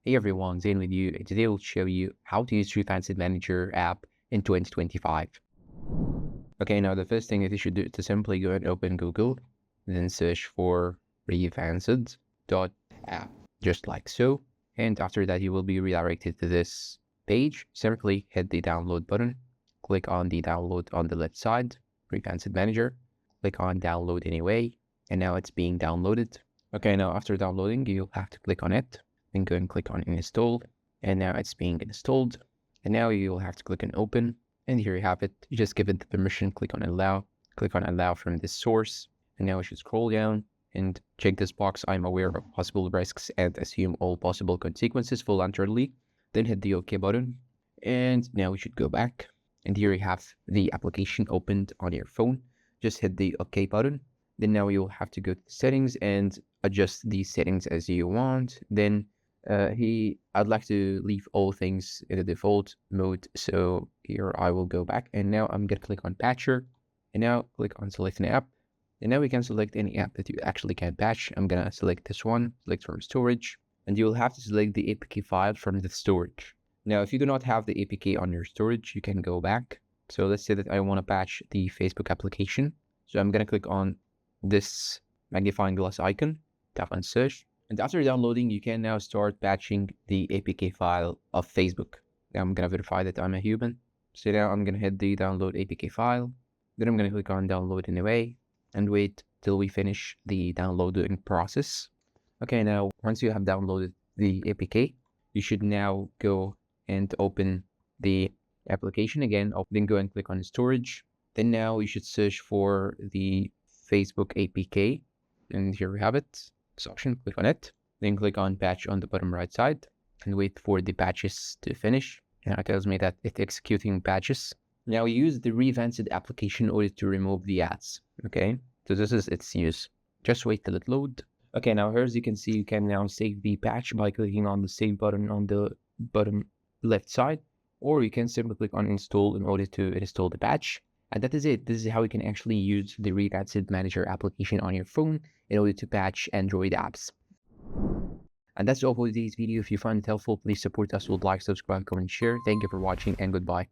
Hey everyone, Zane with you, and today I'll show you how to use Revanced Manager app in 2025. Okay, now the first thing that you should do is to simply go and open Google, then search for Revanced.app, just like so. And after that, you will be redirected to this page. Simply hit the download button, click on the download on the left side, Revanced Manager, click on download anyway, and now it's being downloaded. Okay, now after downloading, you'll have to click on it. Then go and click on install, and now it's being installed. And now you'll have to click on open, and here you have it. You just give it the permission, click on allow from this source. And now we should scroll down and check this box. I'm aware of possible risks and assume all possible consequences voluntarily. Then hit the OK button. And now we should go back. And here you have the application opened on your phone. Just hit the OK button. Then now you'll have to go to settings and adjust these settings as you want. Then I'd like to leave all things in the default mode. So here I will go back, and now I'm gonna click on patcher, and now click on select an app. And now we can select any app that you actually can patch. I'm gonna select this one, select from storage, and you'll have to select the APK file from the storage. Now, if you do not have the APK on your storage, you can go back. So let's say that I want to patch the Facebook application. So I'm gonna click on this magnifying glass icon, tap on search. And after downloading, you can now start patching the APK file of Facebook. Now I'm going to verify that I'm a human. So now I'm going to hit the download APK file. Then I'm going to click on download anyway and wait till we finish the downloading process. Okay, now once you have downloaded the APK, you should now go and open the application again. Then go and click on storage. Then now you should search for the Facebook APK. And here we have it. This option, click on it, then click on patch on the bottom right side and wait for the patches to finish. Now it tells me that it's executing patches. Now use the Revanced application in order to remove the ads. Okay, so this is its use. Just wait till it load. Okay, now here as you can see, you can now save the patch by clicking on the save button on the bottom left side, or you can simply click on install in order to install the patch. And that is it. This is how you can actually use the Revanced Manager application on your phone in order to patch Android apps. And that's all for today's video. If you find it helpful, please support us with like, subscribe, comment, share. Thank you for watching, and goodbye.